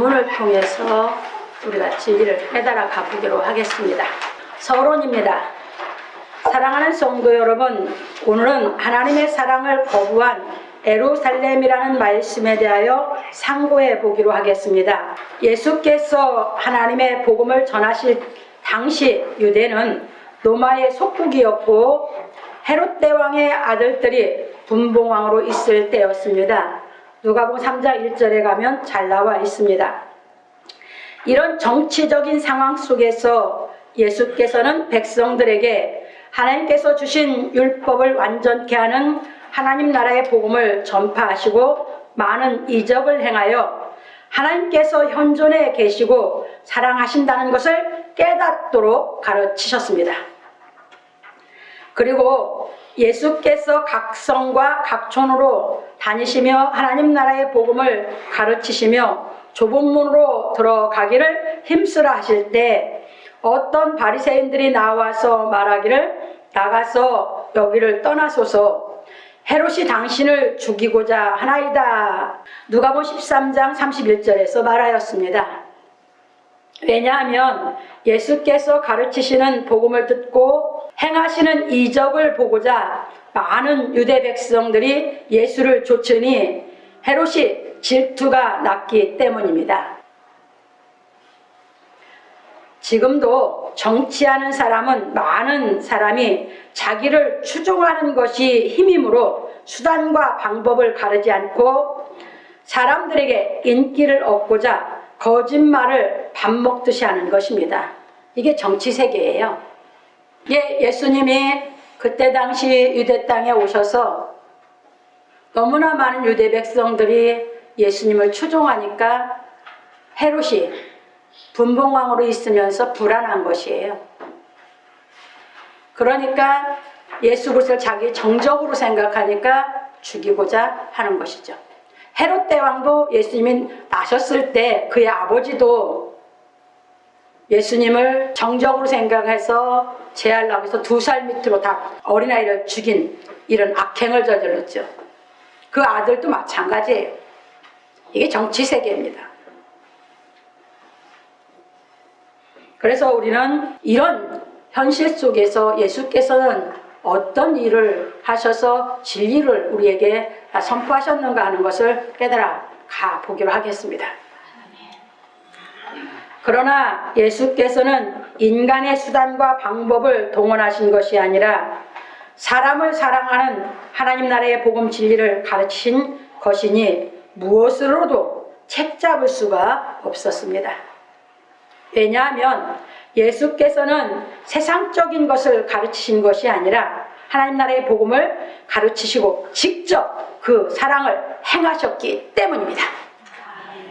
본문을 통해서 우리가 진리를 깨달아 가보기로 하겠습니다. 서론입니다. 사랑하는 성도 여러분, 오늘은 하나님의 사랑을 거부한 예루살렘이라는 말씀에 대하여 상고해 보기로 하겠습니다. 예수께서 하나님의 복음을 전하실 당시 유대는 로마의 속국이었고 헤롯 대왕의 아들들이 분봉왕으로 있을 때였습니다. 누가복음 3장 1절에 가면 잘 나와 있습니다. 이런 정치적인 상황 속에서 예수께서는 백성들에게 하나님께서 주신 율법을 완전케 하는 하나님 나라의 복음을 전파하시고 많은 이적을 행하여 하나님께서 현존에 계시고 사랑하신다는 것을 깨닫도록 가르치셨습니다. 그리고 예수께서 각 성과 각 촌으로 다니시며 하나님 나라의 복음을 가르치시며 좁은 문으로 들어가기를 힘쓰라 하실 때 어떤 바리새인들이 나와서 말하기를 나가서 여기를 떠나소서 헤롯이 당신을 죽이고자 하나이다. 누가복음 13장 31절에서 말하였습니다. 왜냐하면 예수께서 가르치시는 복음을 듣고 행하시는 이적을 보고자 많은 유대 백성들이 예수를 좇으니 헤롯이 질투가 났기 때문입니다. 지금도 정치하는 사람은 많은 사람이 자기를 추종하는 것이 힘이므로 수단과 방법을 가르지 않고 사람들에게 인기를 얻고자 거짓말을 밥 먹듯이 하는 것입니다. 이게 정치 세계예요. 예수님이 그때 당시 유대 땅에 오셔서 너무나 많은 유대 백성들이 예수님을 추종하니까 헤롯이 분봉왕으로 있으면서 불안한 것이에요. 그러니까 예수 그리스도를 자기 정적으로 생각하니까 죽이고자 하는 것이죠. 헤롯 대왕도 예수님이 나셨을 때 그의 아버지도 예수님을 정적으로 생각해서 제하려고 해서 2살 밑으로 다 어린아이를 죽인 이런 악행을 저질렀죠. 그 아들도 마찬가지예요. 이게 정치 세계입니다. 그래서 우리는 이런 현실 속에서 예수께서는 어떤 일을 하셔서 진리를 우리에게 선포하셨는가 하는 것을 깨달아 가보기로 하겠습니다. 그러나 예수께서는 인간의 수단과 방법을 동원하신 것이 아니라 사람을 사랑하는 하나님 나라의 복음 진리를 가르치신 것이니 무엇으로도 책잡을 수가 없었습니다. 왜냐하면 예수께서는 세상적인 것을 가르치신 것이 아니라 하나님 나라의 복음을 가르치시고 직접 그 사랑을 행하셨기 때문입니다.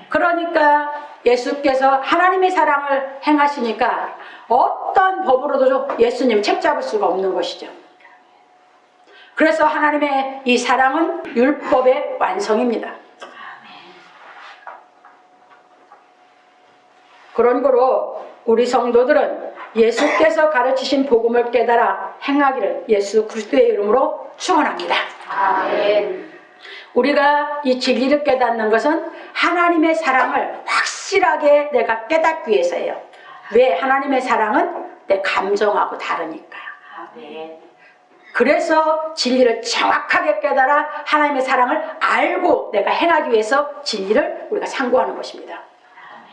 그러니까 예수께서 하나님의 사랑을 행하시니까 어떤 법으로도 예수님 책잡을 수가 없는 것이죠. 그래서 하나님의 이 사랑은 율법의 완성입니다. 그런 거로 우리 성도들은 예수께서 가르치신 복음을 깨달아 행하기를 예수 그리스도의 이름으로 축원합니다. 아멘. 우리가 이 진리를 깨닫는 것은 하나님의 사랑을 확실하게 내가 깨닫기 위해서예요. 왜? 하나님의 사랑은 내 감정하고 다르니까요. 아멘. 그래서 진리를 정확하게 깨달아 하나님의 사랑을 알고 내가 행하기 위해서 진리를 우리가 상고하는 것입니다.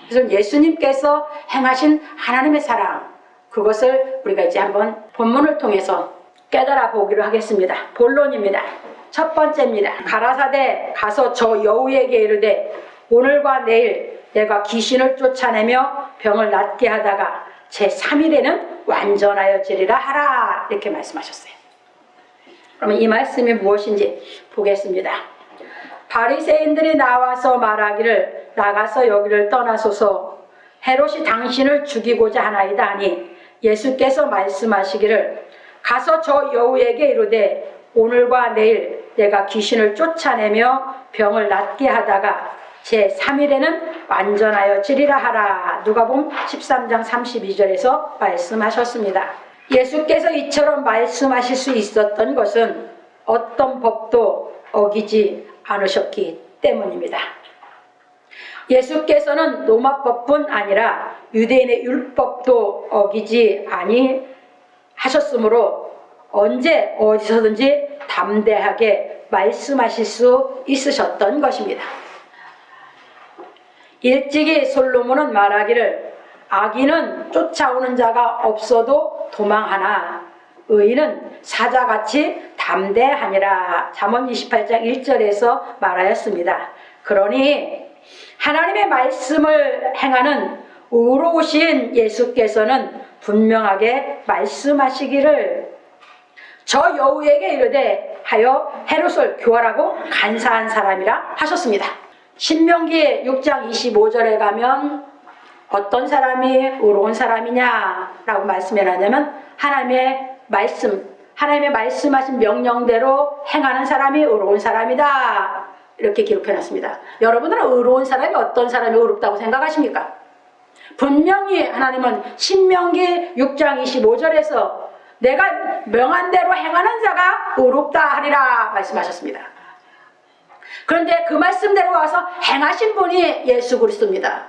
그래서 예수님께서 행하신 하나님의 사랑, 그것을 우리가 이제 한번 본문을 통해서 깨달아 보기로 하겠습니다. 본론입니다. 첫 번째입니다. 가라사대 가서 저 여우에게 이르되 오늘과 내일 내가 귀신을 쫓아내며 병을 낫게 하다가 제3일에는 완전하여지리라 하라, 이렇게 말씀하셨어요. 그러면 이 말씀이 무엇인지 보겠습니다. 바리새인들이 나와서 말하기를 나가서 여기를 떠나소서 헤롯이 당신을 죽이고자 하나이다 하니 예수께서 말씀하시기를 가서 저 여우에게 이르되 오늘과 내일 내가 귀신을 쫓아내며 병을 낫게 하다가 제3일에는 완전하여지리라 하라. 누가복음 13장 32절에서 말씀하셨습니다. 예수께서 이처럼 말씀하실 수 있었던 것은 어떤 법도 어기지 않으셨기 때문입니다. 예수께서는 로마법뿐 아니라 유대인의 율법도 어기지 아니하셨으므로 언제 어디서든지 담대하게 말씀하실 수 있으셨던 것입니다. 일찍이 솔로몬은 말하기를 악인은 쫓아오는 자가 없어도 도망하나 의인은 사자같이 담대하니라. 잠언 28장 1절에서 말하였습니다. 그러니 하나님의 말씀을 행하는 의로우신 예수께서는 분명하게 말씀하시기를 저 여우에게 이르되 하여 헤롯을 교활하고 간사한 사람이라 하셨습니다. 신명기 6장 25절에 가면 어떤 사람이 의로운 사람이냐라고 말씀해놨냐면 하나님의 말씀하신 명령대로 행하는 사람이 의로운 사람이다, 이렇게 기록해놨습니다. 여러분들은 의로운 사람이 어떤 사람이 의롭다고 생각하십니까? 분명히 하나님은 신명기 6장 25절에서 내가 명한 대로 행하는 자가 의롭다 하리라 말씀하셨습니다. 그런데 그 말씀대로 와서 행하신 분이 예수 그리스도입니다.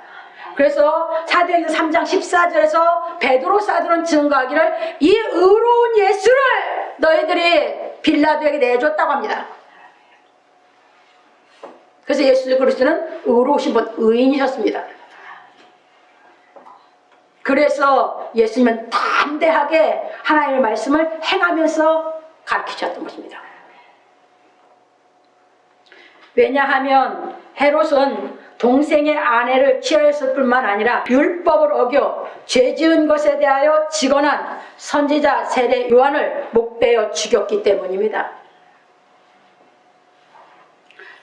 그래서 사도행전 3장 14절에서 베드로 사도는 증거하기를 이 의로운 예수를 너희들이 빌라도에게 내줬다고 합니다. 그래서 예수 그리스도는 의로우신 분, 의인이셨습니다. 그래서 예수님은 담대하게 하나님의 말씀을 행하면서 가르치셨던 것입니다. 왜냐하면 헤롯은 동생의 아내를 취하였을 뿐만 아니라 율법을 어겨 죄 지은 것에 대하여 직언한 선지자 세례 요한을 목베어 죽였기 때문입니다.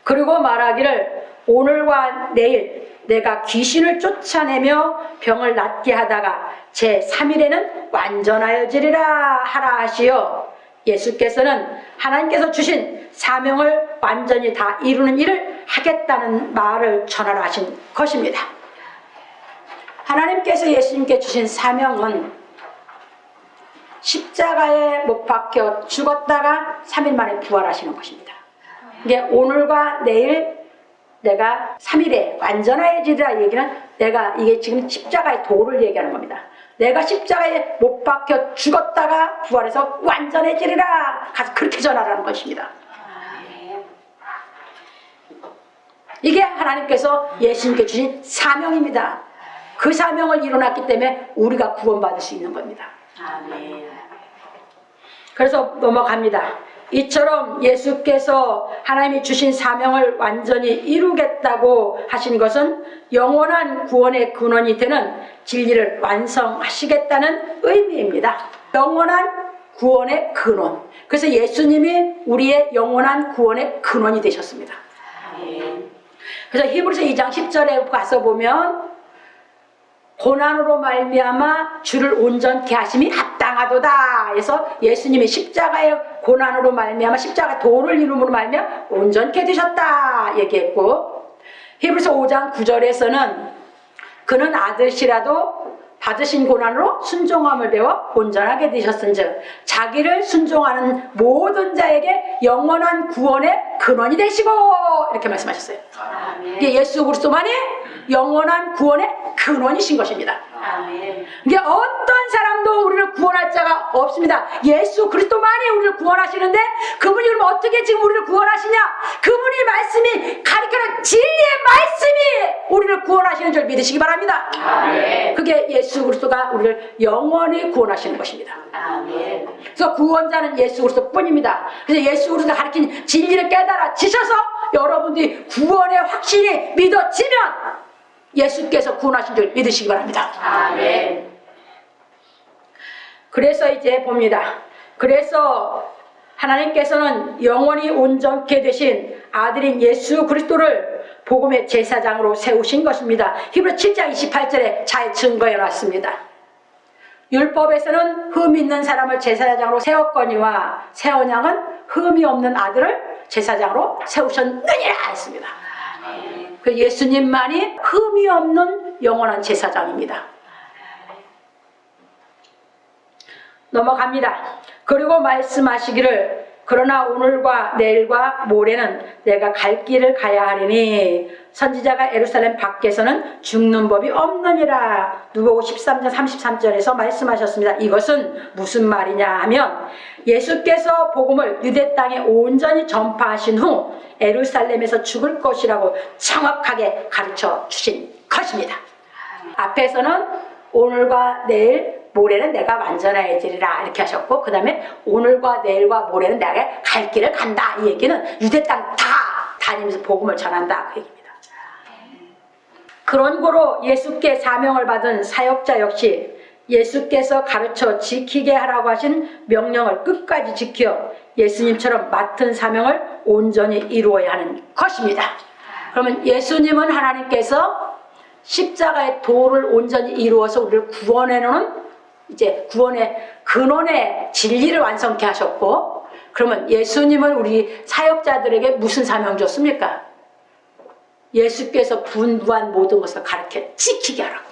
그리고 말하기를 오늘과 내일 내가 귀신을 쫓아내며 병을 낫게 하다가 제3일에는 완전하여지리라 하라 하시어 예수께서는 하나님께서 주신 사명을 완전히 다 이루는 일을 하겠다는 말을 전하라 하신 것입니다. 하나님께서 예수님께 주신 사명은 십자가에 못 박혀 죽었다가 3일 만에 부활하시는 것입니다. 이게 오늘과 내일 내가 3일에 완전해지리라 얘기는 내가 이게 지금 십자가의 도를 얘기하는 겁니다. 내가 십자가에 못 박혀 죽었다가 부활해서 완전해지리라 가서 그렇게 전하라는 것입니다. 이게 하나님께서 예수님께 주신 사명입니다. 그 사명을 이뤄놨기 때문에 우리가 구원받을 수 있는 겁니다. 그래서 넘어갑니다. 이처럼 예수께서 하나님이 주신 사명을 완전히 이루겠다고 하신 것은 영원한 구원의 근원이 되는 진리를 완성하시겠다는 의미입니다. 영원한 구원의 근원. 그래서 예수님이 우리의 영원한 구원의 근원이 되셨습니다. 그래서 히브리서 2장 10절에 가서 보면 고난으로 말미암아 주를 온전케 하심이 합당하도다. 그래서 예수님이 십자가의 고난으로 말미암아 십자가 도를 이룸으로 말미암아 온전케 되셨다 얘기했고, 히브리서 5장 9절에서는 그는 아들시라도 받으신 고난으로 순종함을 배워 온전하게 되셨은즉 자기를 순종하는 모든 자에게 영원한 구원의 근원이 되시고, 이렇게 말씀하셨어요. 이게 예수 그리스도만이 영원한 구원의 근원이신 것입니다. 이게 어떤 사람도 우리를 구원할 자가 없습니다. 예수 그리스도만이 우리를 구원하시는데 그분이 그럼 어떻게 지금 우리를 구원하시냐? 그분이 말씀이 가르치는 진리의 말씀이 우리를 구원하시는 줄 믿으시기 바랍니다. 그게 예수 그리스도가 우리를 영원히 구원하시는 것입니다. 그래서 구원자는 예수 그리스도뿐입니다. 그래서 예수 그리스도가 가르친 진리를 깨달아 지셔서 여러분들이 구원의 확신이 믿어지면 예수께서 구원하신 줄 믿으시기 바랍니다. 그래서 이제 봅니다. 그래서 하나님께서는 영원히 온전케 되신 아들인 예수 그리스도를 복음의 제사장으로 세우신 것입니다. 히브리 7장 28절에 잘 증거해 놨습니다. 율법에서는 흠 있는 사람을 제사장으로 세웠거니와 새 언약은 흠이 없는 아들을 제사장으로 세우셨느니라 했습니다. 그 예수님만이 흠이 없는 영원한 제사장입니다. 넘어갑니다. 그리고 말씀하시기를 그러나 오늘과 내일과 모레는 내가 갈 길을 가야 하리니 선지자가 예루살렘 밖에서는 죽는 법이 없느니라. 누가복음 13장 33절에서 말씀하셨습니다. 이것은 무슨 말이냐 하면 예수께서 복음을 유대 땅에 온전히 전파하신 후 예루살렘에서 죽을 것이라고 정확하게 가르쳐 주신 것입니다. 앞에서는 오늘과 내일 모레는 내가 완전해지리라 이렇게 하셨고, 그 다음에 오늘과 내일과 모레는 내가 갈 길을 간다. 이 얘기는 유대 땅 다 다니면서 복음을 전한다 그 얘기입니다. 그런 고로 예수께 사명을 받은 사역자 역시 예수께서 가르쳐 지키게 하라고 하신 명령을 끝까지 지켜 예수님처럼 맡은 사명을 온전히 이루어야 하는 것입니다. 그러면 예수님은 하나님께서 십자가의 도를 온전히 이루어서 우리를 구원해놓은 이제 구원의 근원의 진리를 완성케 하셨고, 그러면 예수님은 우리 사역자들에게 무슨 사명 줬습니까? 예수께서 분부한 모든 것을 가르쳐 지키게 하라고.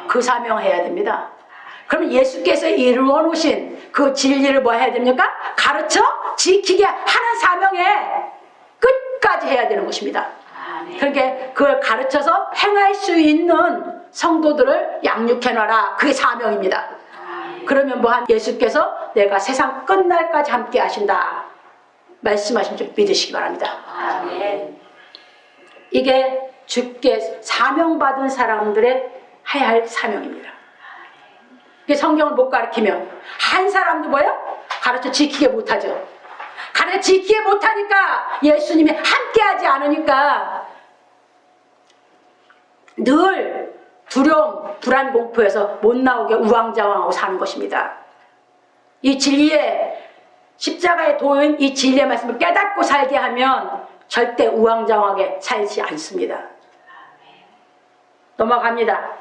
그 사명을 해야 됩니다. 그러면 예수께서 이루어 놓으신 그 진리를 뭐 해야 됩니까? 가르쳐 지키게 하는 사명에 끝까지 해야 되는 것입니다. 그러니까 그걸 가르쳐서 행할 수 있는 성도들을 양육해놔라. 그게 사명입니다. 그러면 뭐한 예수께서 내가 세상 끝날까지 함께 하신다 말씀하신 줄 믿으시기 바랍니다. 이게 주께 사명받은 사람들의 해야 할 사명입니다. 이게 성경을 못 가르치면 한 사람도 뭐예요? 가르쳐 지키게 못하죠. 가르쳐 지키게 못하니까 예수님이 함께하지 않으니까 늘 두려움, 불안, 공포에서 못 나오게 우왕좌왕하고 사는 것입니다. 이 진리의 십자가의 도인 이 진리의 말씀을 깨닫고 살게 하면 절대 우왕좌왕하게 살지 않습니다. 넘어갑니다.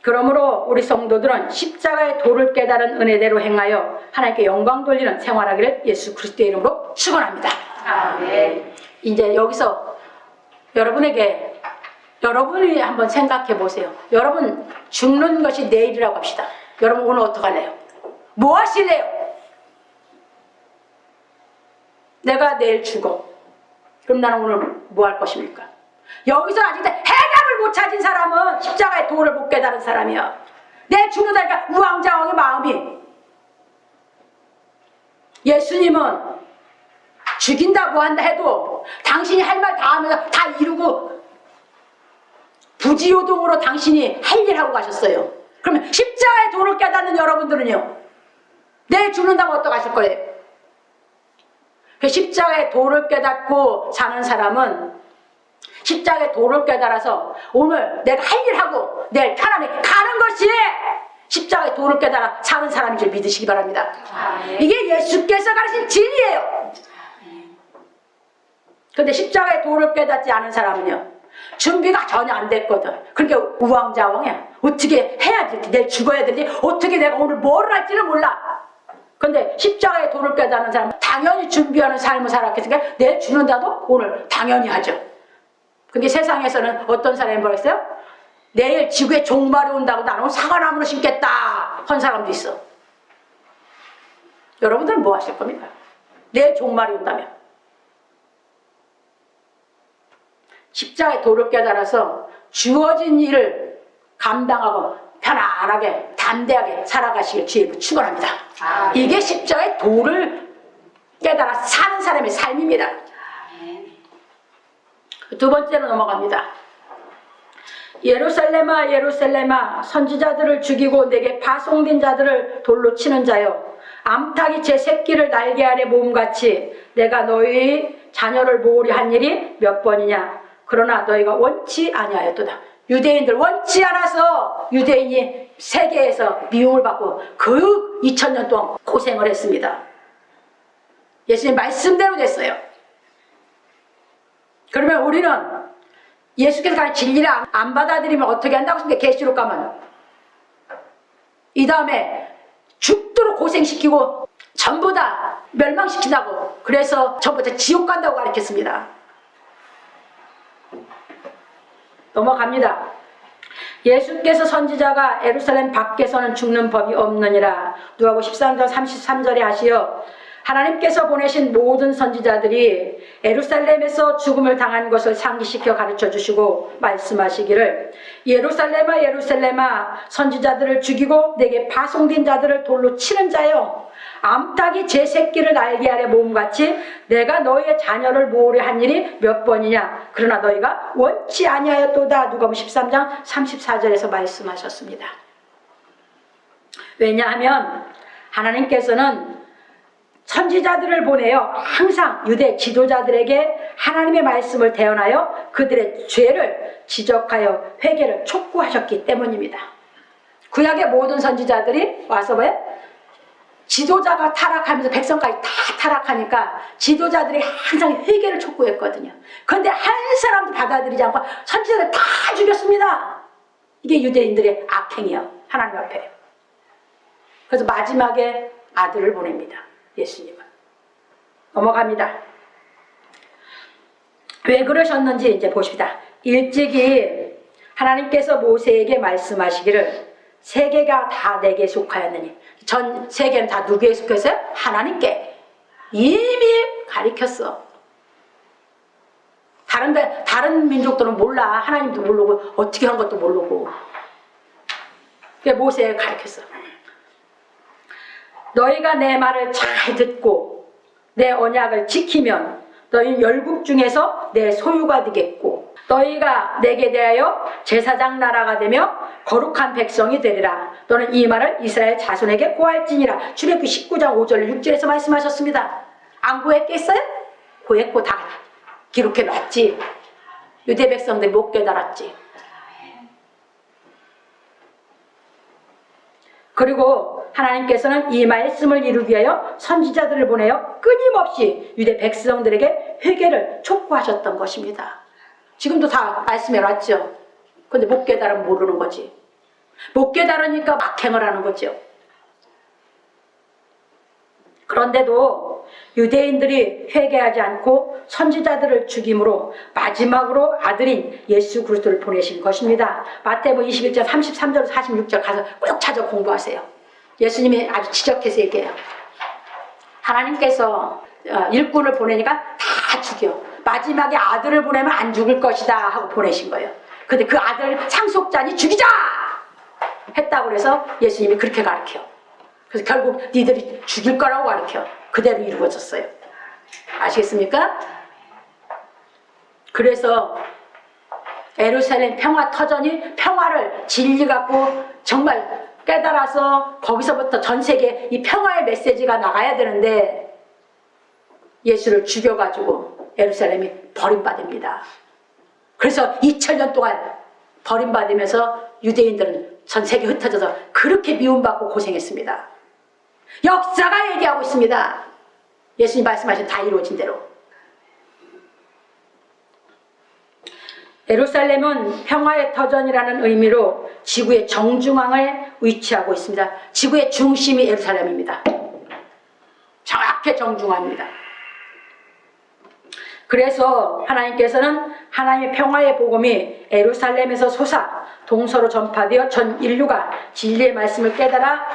그러므로 우리 성도들은 십자가의 도를 깨달은 은혜대로 행하여 하나님께 영광 돌리는 생활하기를 예수 그리스도의 이름으로 축원합니다. 아멘. 이제 여기서 여러분이 한번 생각해 보세요. 여러분 죽는 것이 내일이라고 합시다. 여러분 오늘 어떡할래요? 뭐 하실래요? 내가 내일 죽어. 그럼 나는 오늘 뭐 할 것입니까? 여기서 아직 해답을 못 찾은 사람은 십자가의 도를 못 깨달은 사람이야. 내 죽는다니까 우왕좌왕의 마음이. 예수님은 죽인다 뭐 한다 해도 당신이 할 말 다 하면서 다 이루고 부지요동으로 당신이 할 일 하고 가셨어요. 그러면 십자가의 도를 깨닫는 여러분들은요, 내일 죽는다면 어떡하실 거예요? 십자가의 도를 깨닫고 사는 사람은 십자가의 도를 깨달아서 오늘 내가 할 일 하고 내일 편안히 가는 것이 십자가의 도를 깨달아 사는 사람인 줄 믿으시기 바랍니다. 이게 예수께서 가르친 진리예요. 그런데 십자가의 도를 깨닫지 않은 사람은요, 준비가 전혀 안 됐거든. 그러니까 우왕좌왕해. 어떻게 해야지, 내일 죽어야 되지, 어떻게 내가 오늘 뭘 할지를 몰라. 그런데 십자가의 도를 깨닫는 사람은 당연히 준비하는 삶을 살았겠으니까 내일 죽는다도 오늘 당연히 하죠. 근데 세상에서는 어떤 사람이 뭐랬어요? 내일 지구에 종말이 온다고 나는 사과나무를 심겠다 한 사람도 있어. 여러분들은 뭐 하실 겁니까? 내일 종말이 온다면. 십자가의 도를 깨달아서 주어진 일을 감당하고 편안하게 담대하게 살아가시길 주의 축원합니다. 이게 십자가의 도를 깨달아 사는 사람의 삶입니다. 두 번째로 넘어갑니다. 예루살렘아 예루살렘아 선지자들을 죽이고 내게 파송된 자들을 돌로 치는 자여, 암탉이 제 새끼를 날개 아래 모음같이 내가 너희 자녀를 모으려 한 일이 몇 번이냐. 그러나 너희가 원치 아니하였도다. 유대인들 원치 않아서 유대인이 세계에서 미움을 받고 그 2000년 동안 고생을 했습니다. 예수님 말씀대로 됐어요. 그러면 우리는 예수께서 가르친 진리를 안 받아들이면 어떻게 한다고 했습니까? 계시록 가면 이 다음에 죽도록 고생시키고 전부 다 멸망시킨다고, 그래서 전부 다 지옥 간다고 가르쳤습니다. 넘어갑니다. 예수께서 선지자가 예루살렘 밖에서는 죽는 법이 없느니라. 누가복음 13장 33절에 하시어 하나님께서 보내신 모든 선지자들이 예루살렘에서 죽음을 당한 것을 상기시켜 가르쳐 주시고 말씀하시기를 예루살렘아 예루살렘아 선지자들을 죽이고 내게 파송된 자들을 돌로 치는 자여 암탉이 제 새끼를 날개 아래 모음같이 내가 너희의 자녀를 모으려 한 일이 몇 번이냐 그러나 너희가 원치 아니하였도다. 누가복음 13장 34절에서 말씀하셨습니다. 왜냐하면 하나님께서는 선지자들을 보내어 항상 유대 지도자들에게 하나님의 말씀을 대언하여 그들의 죄를 지적하여 회개를 촉구하셨기 때문입니다. 구약의 모든 선지자들이 와서 왜? 지도자가 타락하면서 백성까지 다 타락하니까 지도자들이 항상 회개를 촉구했거든요. 그런데 한 사람도 받아들이지 않고 선지자들 다 죽였습니다. 이게 유대인들의 악행이요. 하나님 앞에. 그래서 마지막에 아들을 보냅니다. 예수님은. 넘어갑니다. 왜 그러셨는지 이제 보십시다. 일찍이 하나님께서 모세에게 말씀하시기를 세계가 다 내게 속하였느니 전 세계는 다 누구에 속했어요? 하나님께 이미 가리켰어. 다른 민족들은 몰라. 하나님도 모르고 어떻게 한 것도 모르고. 그게 모세에 가리켰어. 너희가 내 말을 잘 듣고 내 언약을 지키면 너희 열국 중에서 내 소유가 되겠고 너희가 내게 대하여 제사장 나라가 되며 거룩한 백성이 되리라. 너는 이 말을 이스라엘 자손에게 고할지니라. 출애굽기 19장 5절 6절에서 말씀하셨습니다. 안 고했겠어요? 고했고 다 기록해 놨지. 유대 백성들이 못 깨달았지. 그리고 하나님께서는 이 말씀을 이루기 위하여 선지자들을 보내어 끊임없이 유대 백성들에게 회개를 촉구하셨던 것입니다. 지금도 다 말씀해 놨죠. 근데 못 깨달으면 모르는 거지. 못 깨달으니까 악행을 하는 거죠. 그런데도 유대인들이 회개하지 않고 선지자들을 죽임으로 마지막으로 아들인 예수 그리스도를 보내신 것입니다. 마태복음 21장 33절 46절 가서 꼭 찾아 공부하세요. 예수님이 아주 지적해서 얘기해요. 하나님께서 일꾼을 보내니까 다 죽여. 마지막에 아들을 보내면 안 죽을 것이다 하고 보내신 거예요. 근데 그 아들 상속자니 죽이자! 했다고 그래서 예수님이 그렇게 가르쳐. 그래서 결국 니들이 죽일 거라고 가르쳐. 그대로 이루어졌어요. 아시겠습니까? 그래서 예루살렘 평화 터전이 평화를 진리 갖고 정말 깨달아서 거기서부터 전 세계에 이 평화의 메시지가 나가야 되는데 예수를 죽여가지고 예루살렘이 버림받습니다. 그래서 2000년 동안 버림받으면서 유대인들은 전 세계에 흩어져서 그렇게 미움받고 고생했습니다. 역사가 얘기하고 있습니다. 예수님 말씀하신 다 이루어진 대로. 예루살렘은 평화의 터전이라는 의미로 지구의 정중앙에 위치하고 있습니다. 지구의 중심이 예루살렘입니다. 정확히 정중앙입니다. 그래서 하나님께서는 하나님의 평화의 복음이 예루살렘에서 솟아 동서로 전파되어 전 인류가 진리의 말씀을 깨달아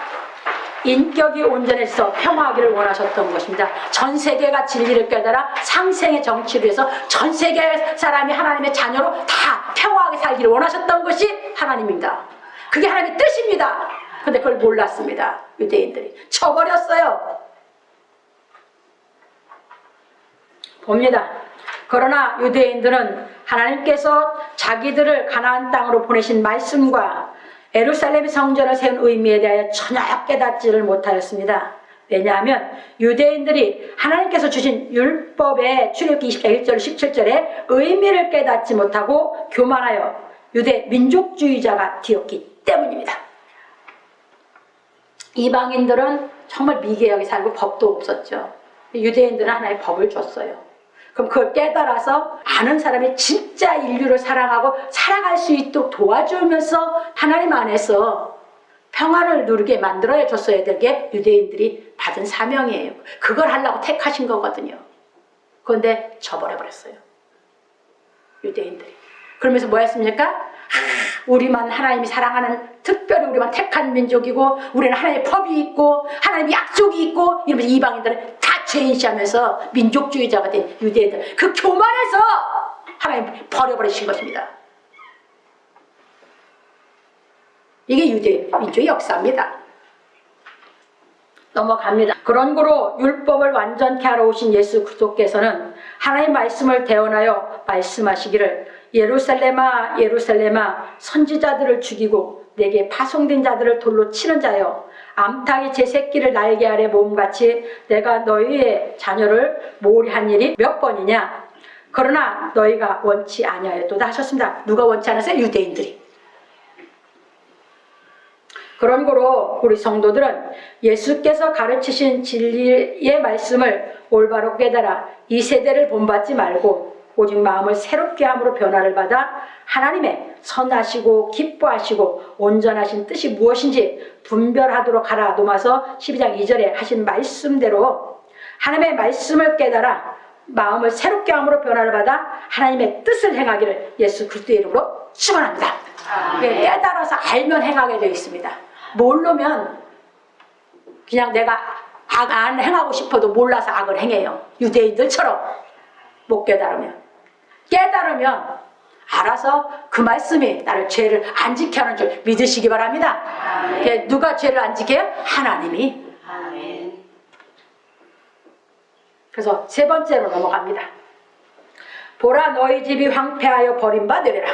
인격이 온전해서 평화하기를 원하셨던 것입니다. 전 세계가 진리를 깨달아 상생의 정치를 위해서 전 세계 사람이 하나님의 자녀로 다 평화하게 살기를 원하셨던 것이 하나님입니다. 그게 하나님의 뜻입니다. 근데 그걸 몰랐습니다. 유대인들이 쳐버렸어요. 봅니다. 그러나 유대인들은 하나님께서 자기들을 가나안 땅으로 보내신 말씀과 예루살렘 성전을 세운 의미에 대하여 전혀 깨닫지를 못하였습니다. 왜냐하면 유대인들이 하나님께서 주신 율법의 출애굽기 20장 1절 17절의 의미를 깨닫지 못하고 교만하여 유대 민족주의자가 되었기 때문입니다. 이방인들은 정말 미개하게 살고 법도 없었죠. 유대인들은 하나의 법을 줬어요. 그럼 그걸 깨달아서 아는 사람이 진짜 인류를 사랑하고 살아갈 수 있도록 도와주면서 하나님 안에서 평화를 누리게 만들어야 줬어야 될 게 유대인들이 받은 사명이에요. 그걸 하려고 택하신 거거든요. 그런데 저버려버렸어요. 유대인들이. 그러면서 뭐 했습니까? 우리만 하나님이 사랑하는 특별히 우리만 택한 민족이고 우리는 하나님의 법이 있고 하나님의 약속이 있고 이러면서 이방인들은 다 죄인시하면서 민족주의자가 된 유대인들, 그 교만에서 하나님 버려버리신 것입니다. 이게 유대 민족의 역사입니다. 넘어갑니다. 그런 거로 율법을 완전케 하러 오신 예수 그리스도께서는 하나님의 말씀을 대언하여 말씀하시기를 예루살렘아 예루살렘아 선지자들을 죽이고 내게 파송된 자들을 돌로 치는 자여 암탉이 제 새끼를 날개 아래 모음같이 내가 너희의 자녀를 모으리한 일이 몇 번이냐. 그러나 너희가 원치 아니하였도다 하셨습니다. 누가 원치 않았어요? 유대인들이. 그런 거로 우리 성도들은 예수께서 가르치신 진리의 말씀을 올바로 깨달아 이 세대를 본받지 말고 오직 마음을 새롭게 함으로 변화를 받아 하나님의 선하시고 기뻐하시고 온전하신 뜻이 무엇인지 분별하도록 하라. 로마서 12장 2절에 하신 말씀대로 하나님의 말씀을 깨달아 마음을 새롭게 함으로 변화를 받아 하나님의 뜻을 행하기를 예수 그리스도의 이름으로 축원합니다. 깨달아서 알면 행하게 되어 있습니다. 모르면 그냥 내가 악 안 행하고 싶어도 몰라서 악을 행해요. 유대인들처럼. 못 깨달으면. 깨달으면 알아서 그 말씀이 나를 죄를 안 지켜 하는 줄 믿으시기 바랍니다. 누가 죄를 안 지켜요? 하나님이. 그래서 세 번째로 넘어갑니다. 보라 너희 집이 황폐하여 버림받으리라.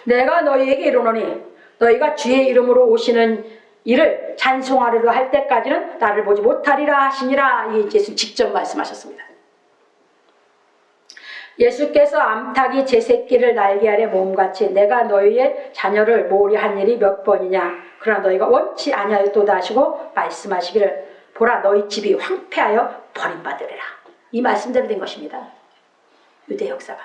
내가 너희에게 이르노니 너희가 주의 이름으로 오시는 이를 찬송하리라 할 때까지는 나를 보지 못하리라 하시니라. 예수님 직접 말씀하셨습니다. 예수께서 암탉이 제 새끼를 날개 아래 모음같이 내가 너희의 자녀를 모으려 한 일이 몇 번이냐. 그러나 너희가 원치 아니하였도다 하시고 말씀하시기를 보라 너희 집이 황폐하여 버림받으리라. 이 말씀대로 된 것입니다. 유대 역사가.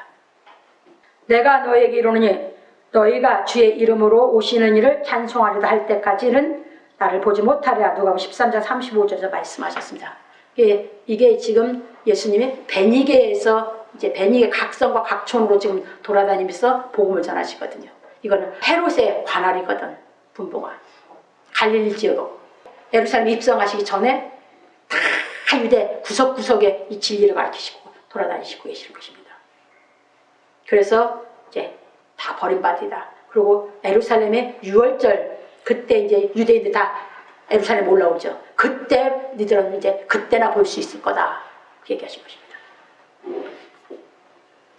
내가 너희에게 이르노니 너희가 주의 이름으로 오시는 이를 찬송하리다 할 때까지는 나를 보지 못하리라. 누가복음 13장 35절에서 말씀하셨습니다. 이게 지금 예수님이 베니게에서 이제 베니게 각성과 각촌으로 지금 돌아다니면서 복음을 전하시거든요. 이거는 헤롯의 관할이거든. 분봉아. 갈릴리 지역으로 예루살렘 입성하시기 전에 다 유대 구석구석에 이 진리를 가르치시고 돌아다니시고 계시는 것입니다. 그래서 이제 다 버림받으리다. 그리고 예루살렘의 유월절 그때 이제 유대인들 다 예루살렘 올라오죠. 그때 너희들은 이제 그때나 볼 수 있을 거다. 얘기하신 것입니다.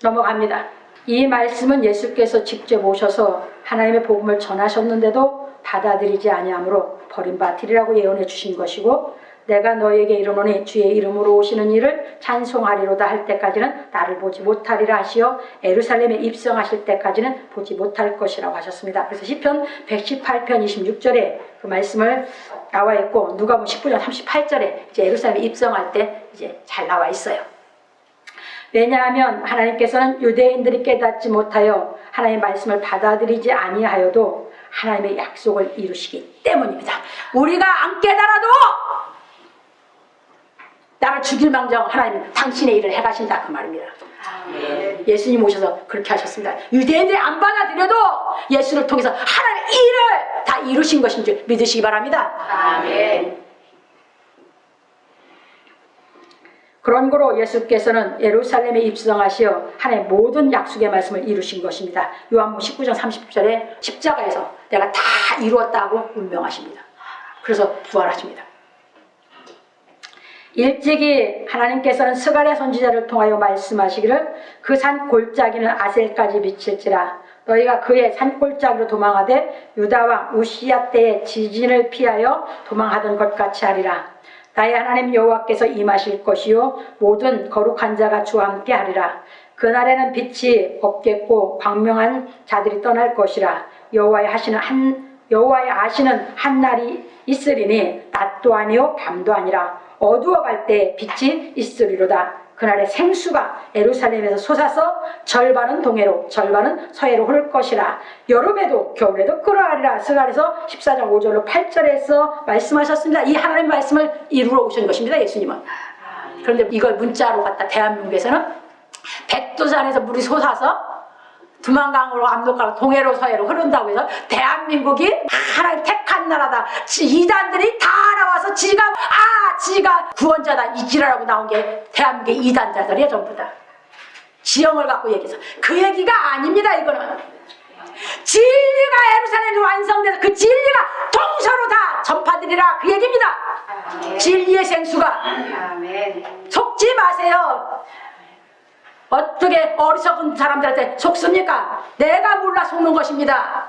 넘어갑니다. 이 말씀은 예수께서 직접 오셔서 하나님의 복음을 전하셨는데도 받아들이지 아니하므로 버림받으리라고 예언해 주신 것이고 내가 너에게 이르노니 주의 이름으로 오시는 이를 찬송하리로다 할 때까지는 나를 보지 못하리라 하시어 예루살렘에 입성하실 때까지는 보지 못할 것이라고 하셨습니다. 그래서 시편 118편 26절에 그 말씀을 나와 있고 누가복음 19장 38절에 이제 예루살렘에 입성할 때 이제 잘 나와 있어요. 왜냐하면 하나님께서는 유대인들이 깨닫지 못하여 하나님의 말씀을 받아들이지 아니하여도 하나님의 약속을 이루시기 때문입니다. 우리가 안 깨달아도 나를 죽일 망정 하나님 당신의 일을 해가신다 그 말입니다. 아멘. 예수님 오셔서 그렇게 하셨습니다. 유대인들이 안 받아들여도 예수를 통해서 하나님의 일을 다 이루신 것인 줄 믿으시기 바랍니다. 아멘. 그런 거로 예수께서는 예루살렘에 입성하시어 하나님의 모든 약속의 말씀을 이루신 것입니다. 요한복음 19장 30절에 십자가에서 내가 다 이루었다고 운명하십니다. 그래서 부활하십니다. 일찍이 하나님께서는 스가랴 선지자를 통하여 말씀하시기를 그 산 골짜기는 아셀까지 미칠지라 너희가 그의 산 골짜기로 도망하되 유다왕 우시야 때의 지진을 피하여 도망하던 것 같이 하리라. 나의 하나님 여호와께서 임하실 것이요 모든 거룩한 자가 주와 함께 하리라. 그날에는 빛이 없겠고 광명한 자들이 떠날 것이라. 여호와의 아시는 한 날이 있으리니 낮도 아니요 밤도 아니라 어두워갈 때 빛이 있으리로다. 그날에 생수가 예루살렘에서 솟아서 절반은 동해로 절반은 서해로 흐를 것이라. 여름에도 겨울에도 그러하리라. 스가랴서 14장 5절로 8절에서 말씀하셨습니다. 이 하나님의 말씀을 이루러 오신 것입니다. 예수님은. 그런데 이걸 문자로 갖다 대한민국에서는 백두산에서 물이 솟아서 두만강으로 압록강으로 동해로 서해로 흐른다고 해서 대한민국이 하나님 택한 나라다. 이단들이 다 나와서 지가 구원자다 이지라라고 나온 게 대한민국의 이단자들이야 전부 다. 지형을 갖고 얘기해서 그 얘기가 아닙니다. 이거는 진리가 예루살렘에 완성돼서 그 진리가 동서로 다 전파되리라 그 얘기입니다. 진리의 생수가. 속지 마세요. 어떻게 어리석은 사람들한테 속습니까? 내가 몰라 속는 것입니다.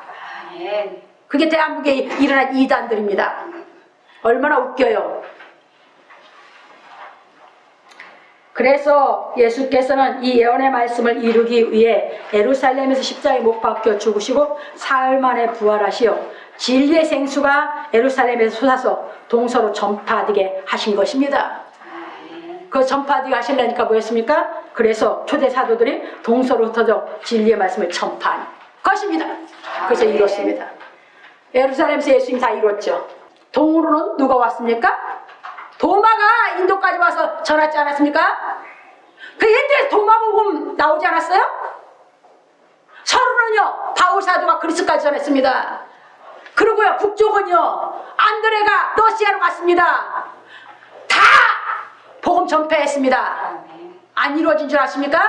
그게 대한민국에 일어난 이단들입니다. 얼마나 웃겨요. 그래서 예수께서는 이 예언의 말씀을 이루기 위해 예루살렘에서 십자가에 못 박혀 죽으시고 사흘 만에 부활하시어 진리의 생수가 예루살렘에서 솟아서 동서로 전파되게 하신 것입니다. 그 전파되게 하시려니까 뭐였습니까? 그래서 초대 사도들이 동서로 흩어져 진리의 말씀을 전파한 것입니다. 그래서 이뤘습니다. 예루살렘에서 예수님 다 이뤘죠. 동으로는 누가 왔습니까? 도마가 인도까지 와서 전하지 않았습니까? 그 인도에서 도마복음 나오지 않았어요? 서로는요 바울 사도가 그리스까지 전했습니다. 그리고요 북쪽은요 안드레가 러시아로 갔습니다. 다 복음 전폐했습니다. 안 이루어진 줄 아십니까?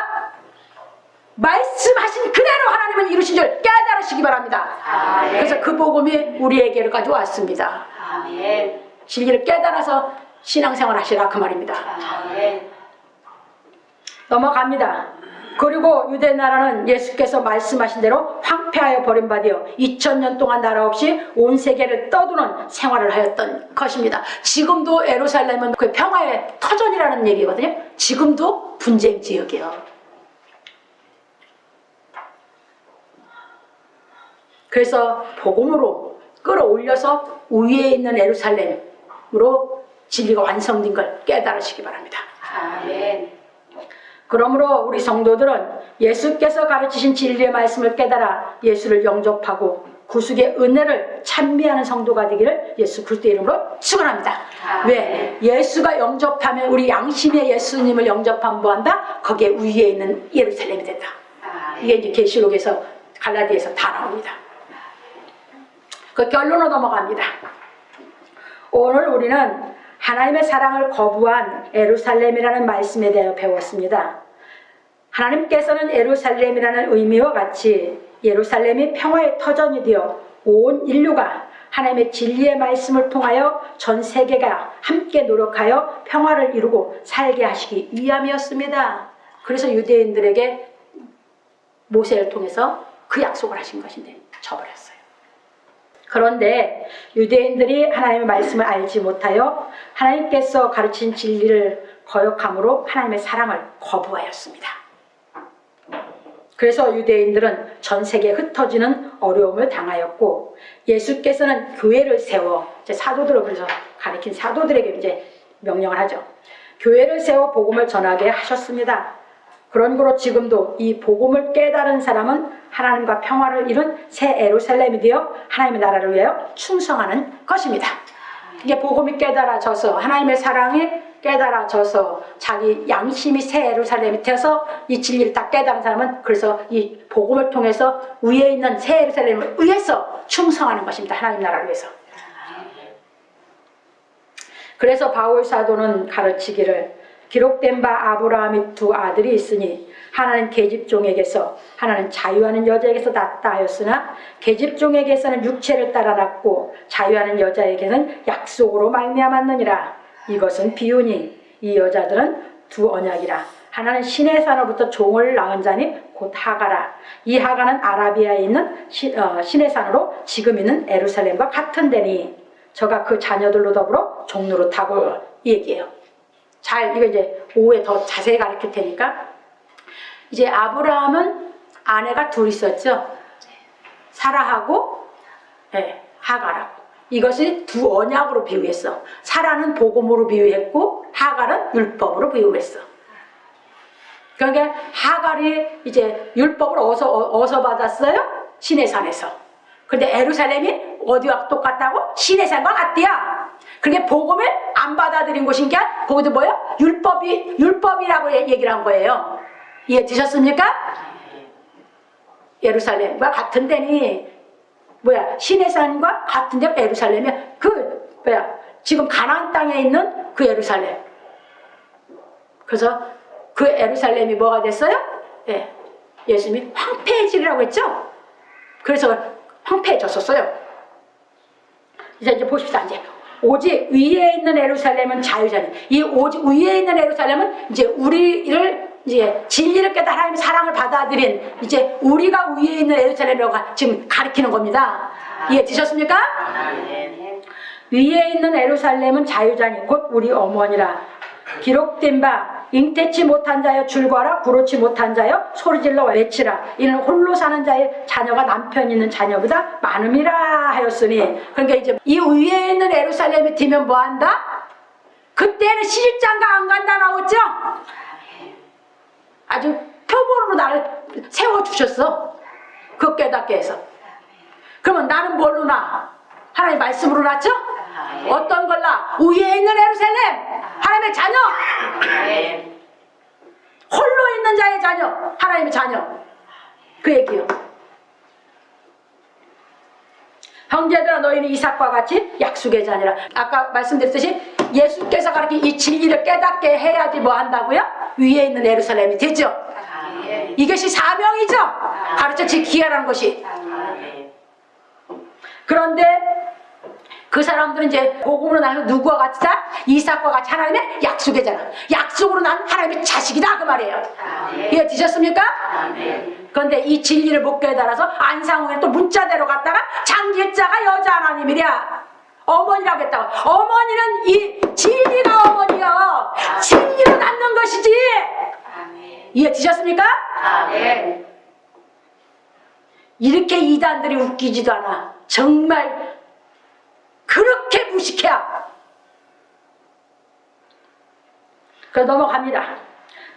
말씀하신 그대로 하나님은 이루신 줄 깨달으시기 바랍니다. 그래서 그 복음이 우리에게까지 왔습니다. 진리를 깨달아서 신앙생활 하시라 그 말입니다. 넘어갑니다. 그리고 유대 나라는 예수께서 말씀하신 대로 황폐하여 버림받아 2000년 동안 나라 없이 온 세계를 떠도는 생활을 하였던 것입니다. 지금도 예루살렘은 그 평화의 터전이라는 얘기거든요. 지금도 분쟁 지역이에요. 그래서 복음으로 끌어올려서 위에 있는 예루살렘으로 진리가 완성된 걸 깨달으시기 바랍니다. 아멘. 그러므로 우리 성도들은 예수께서 가르치신 진리의 말씀을 깨달아 예수를 영접하고 구속의 은혜를 찬미하는 성도가 되기를 예수 그리스도의 이름으로 축원합니다. 왜? 예수가 영접하면 우리 양심의 예수님을 영접하면 뭐한다? 거기에 위에 있는 예루살렘이 된다. 이게 이제 계시록에서 갈라디아에서 다 나옵니다. 그 결론으로 넘어갑니다. 오늘 우리는 하나님의 사랑을 거부한 예루살렘이라는 말씀에 대하여 배웠습니다. 하나님께서는 예루살렘이라는 의미와 같이 예루살렘이 평화의 터전이 되어 온 인류가 하나님의 진리의 말씀을 통하여 전 세계가 함께 노력하여 평화를 이루고 살게 하시기 위함이었습니다. 그래서 유대인들에게 모세를 통해서 그 약속을 하신 것인데 저버렸어요. 그런데 유대인들이 하나님의 말씀을 알지 못하여 하나님께서 가르친 진리를 거역함으로 하나님의 사랑을 거부하였습니다. 그래서 유대인들은 전 세계에 흩어지는 어려움을 당하였고 예수께서는 교회를 세워 이제 사도들을 그래서 가르친 사도들에게 이제 명령을 하죠. 교회를 세워 복음을 전하게 하셨습니다. 그런 거로 지금도 이 복음을 깨달은 사람은 하나님과 평화를 이룬 새 예루살렘이 되어 하나님의 나라를 위하여 충성하는 것입니다. 이게 복음이 깨달아져서 하나님의 사랑이 깨달아져서 자기 양심이 새 예루살렘이 되어서 이 진리를 다 깨달은 사람은 그래서 이 복음을 통해서 위에 있는 새 예루살렘을 위해서 충성하는 것입니다. 하나님 나라를 위해서. 그래서 바울 사도는 가르치기를 기록된 바 아브라함이 두 아들이 있으니 하나는 계집종에게서 하나는 자유하는 여자에게서 낳았다 하였으나 계집종에게서는 육체를 따라 낳고 자유하는 여자에게는 약속으로 말미암았느니라. 이것은 비유니 이 여자들은 두 언약이라. 하나는 신의 산으로부터 종을 낳은 자니 곧 하가라. 이 하가는 아라비아에 있는 신의 산으로 지금 있는 예루살렘과 같은 데니 저가 그 자녀들로 더불어 종로를 타고 얘기해요. 잘 이거 이제 오후에 더 자세히 가르칠 테니까. 이제 아브라함은 아내가 둘 있었죠. 사라하고 하가라고. 이것이 두 언약으로 비유했어. 사라는 복음으로 비유했고 하갈은 율법으로 비유했어. 그러니까 하갈이 이제 율법을 어디서 받았어요? 시내산에서. 근데 예루살렘이 어디와 똑같다고? 시내산과 같대야. 그러니까 복음을 안 받아들인 곳인 게 거기도 뭐야? 율법이라고 얘기를 한 거예요. 이해 되셨습니까? 예루살렘과 같은 데니 시내 산과 같은 데가 예루살렘이야. 지금 가나안 땅에 있는 그 예루살렘. 그래서 그 예루살렘이 뭐가 됐어요? 예, 예수님이 황폐해지리라고 했죠. 그래서 황폐해졌었어요. 이제 보십시다. 이제 오직 위에 있는 예루살렘은 자유자니, 이 오직 위에 있는 예루살렘은 이제 우리를 이제 진리를 깨달아 하나님의 사랑을 받아들인 이제 우리가 위에 있는 예루살렘이라고 지금 가리키는 겁니다. 이해 되셨습니까? 위에 있는 예루살렘은 자유자니 곧 우리 어머니라. 기록된 바 잉태치 못한 자여 줄거라, 부르치 못한 자여 소리질러 외치라. 이는 홀로 사는 자의 자녀가 남편 있는 자녀보다 많음이라 하였으니. 그러니까 이제 이 위에 있는 예루살렘이 되면 뭐한다? 그때는 시집장가 안 간다 나왔죠? 아주 표본으로 나를 세워주셨어. 그거 깨닫게 해서. 그러면 나는 뭘로 나? 하나님의 말씀으로 낳죠? 어떤 걸 나? 위에 있는 예루살렘, 하나님의 자녀, 홀로 있는 자의 자녀, 하나님의 자녀. 그 얘기요. 형제들아, 너희는 이삭과 같이 약속의 자녀라. 아까 말씀드렸듯이 예수께서 가르친 이 진리를 깨닫게 해야지 뭐 한다고요? 위에 있는 예루살렘이 되죠. 이것이 사명이죠. 가르쳐 지키게 하라는 것이. 그런데 그 사람들은 이제 복음으로 나면 누구와 같이 다? 이삭과 같이 하나님의 약속의 자녀. 약속으로 난 하나님의 자식이다 그 말이에요. 이해 되셨습니까? 그런데 이 진리를 못 깨달아서 안상홍에 또 문자대로 갔다가 장길자가 여자 하나님이랴. 어머니라고 했다고. 어머니는 이 진리가 어머니요. 진리로 낳는 것이지. 이해 되셨습니까? 이렇게 이단들이 웃기지도 않아. 정말 그렇게 무식해야. 그래서 넘어갑니다.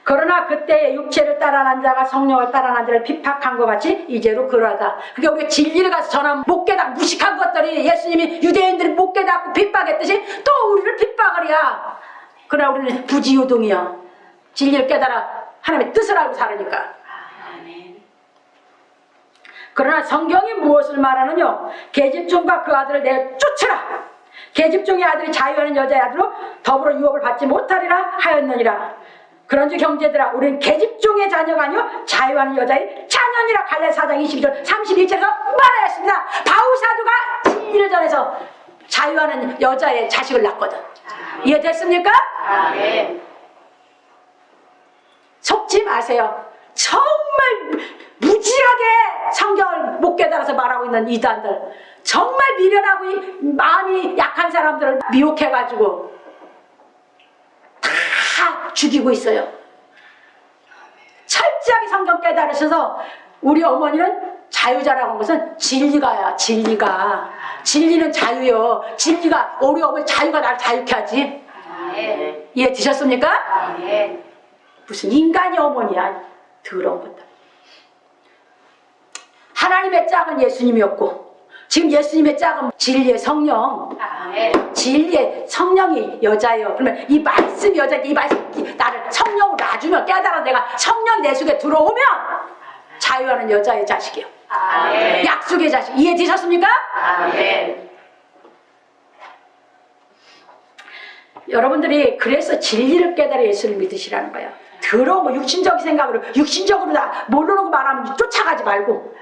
그러나 그때 육체를 따라난 자가 성령을 따라난 자를 핍박한 것 같이 이제로 그러하다. 그러니까 우리가 진리를 가서 전하면 못 깨닫고 무식한 것들이 예수님이 유대인들이 못 깨닫고 핍박했듯이 또 우리를 핍박을 해야. 그러나 우리는 부지유동이야. 진리를 깨달아 하나님의 뜻을 알고 살으니까. 그러나 성경이 무엇을 말하느냐? 계집종과 그 아들을 내어 쫓으라. 계집종의 아들이 자유하는 여자의 아들로 더불어 유업을 받지 못하리라 하였느니라. 그런즉 형제들아, 우리는 계집종의 자녀가 아니요 자유하는 여자의 자녀니라. 갈라디아 4장 22절 31절에서 말하였습니다. 바울사도가 진리를 전해서 자유하는 여자의 자식을 낳거든. 이해됐습니까? 속지 마세요. 정말 무지하게 성경을 못 깨달아서 말하고 있는 이단들, 정말 미련하고 마음이 약한 사람들을 미혹해가지고 다 죽이고 있어요. 철저하게 성경 깨달으셔서 우리 어머니는 자유자라고 한 것은 진리가야. 진리는 자유요. 진리가 우리 어머니 자유가 나를 자유케 하지. 이해 되셨습니까? 무슨 인간이 어머니야. 더러운 것들. 하나님의 짝은 예수님이었고 지금 예수님의 짝은 진리의 성령. 진리의 성령이 여자예요. 그러면 이 말씀이 여자인데 이 말씀이 나를 성령으로 놔주면 깨달아 내가 성령이 내 속에 들어오면 자유하는 여자의 자식이에요. 약속의 자식. 이해되셨습니까? 여러분들이 그래서 진리를 깨달아 예수를 믿으시라는 거예요. 더러운 거 육신적인 생각으로 육신적으로 다 모르는 거 말하면 쫓아가지 말고.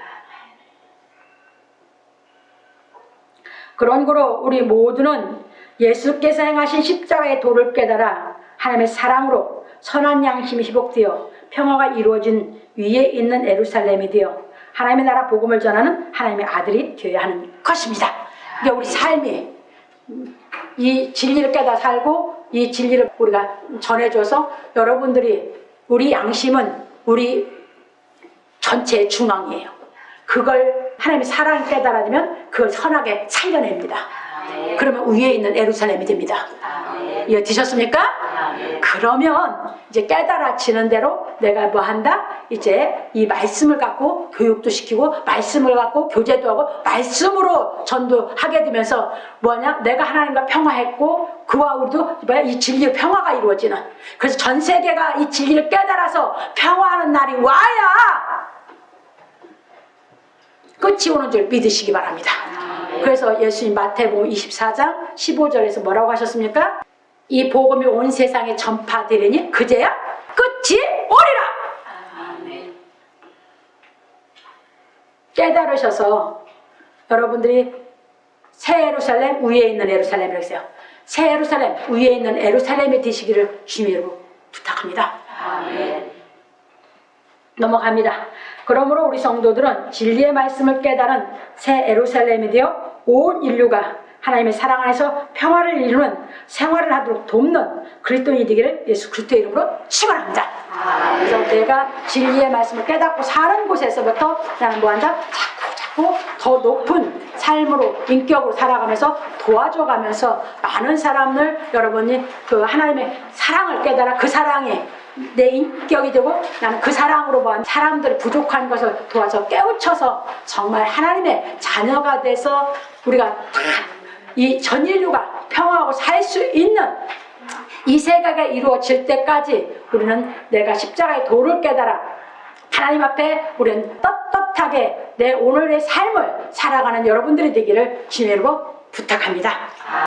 그런 거로 우리 모두는 예수께서 행하신 십자가의 도를 깨달아 하나님의 사랑으로 선한 양심이 회복되어 평화가 이루어진 위에 있는 예루살렘이 되어 하나님의 나라 복음을 전하는 하나님의 아들이 되어야 하는 것입니다. 이게 우리 삶이 이 진리를 깨달아 살고 이 진리를 우리가 전해줘서 여러분들이 우리 양심은 우리 전체의 중앙이에요. 그걸 하나님의 사랑을 깨달아지면 그걸 선하게 살려냅니다. 그러면 위에 있는 예루살렘이 됩니다. 이해 되셨습니까? 그러면 이제 깨달아지는 대로 내가 뭐 한다? 이제 이 말씀을 갖고 교육도 시키고 말씀을 갖고 교제도 하고 말씀으로 전도하게 되면서 뭐냐? 내가 하나님과 평화했고 그와 우리도 이 진리의 평화가 이루어지는. 그래서 전 세계가 이 진리를 깨달아서 평화하는 날이 와야 끝이 오는 줄 믿으시기 바랍니다. 그래서 예수님 마태복음 24장 15절에서 뭐라고 하셨습니까? 이 복음이 온 세상에 전파되리니 그제야 끝이 오리라. 깨달으셔서 여러분들이 새 예루살렘 위에 있는 예루살렘이라고 했어요. 새 예루살렘 위에 있는 예루살렘이 되시기를 주님의 이름으로 부탁합니다. 아멘. 넘어갑니다. 그러므로 우리 성도들은 진리의 말씀을 깨달은 새 예루살렘이 되어 온 인류가 하나님의 사랑 안에서 평화를 이루는 생활을 하도록 돕는 그리스도인이 되기를 예수 그리스도의 이름으로 축원합니다. 그래서 내가 진리의 말씀을 깨닫고 사는 곳에서부터 나는 뭐한다? 자꾸 더 높은 삶으로 인격으로 살아가면서 도와줘가면서 많은 사람을 여러분이 그 하나님의 사랑을 깨달아 그 사랑이 내 인격이 되고 나는 그 사랑으로 보한 사람들이 부족한 것을 도와서 깨우쳐서 정말 하나님의 자녀가 돼서 우리가 이 전 인류가 평화하고 살 수 있는 이 세계가 이루어질 때까지 우리는 내가 십자가의 도를 깨달아 하나님 앞에 우리는 떳떳하게 내 오늘의 삶을 살아가는 여러분들이 되기를 주님으로 부탁합니다.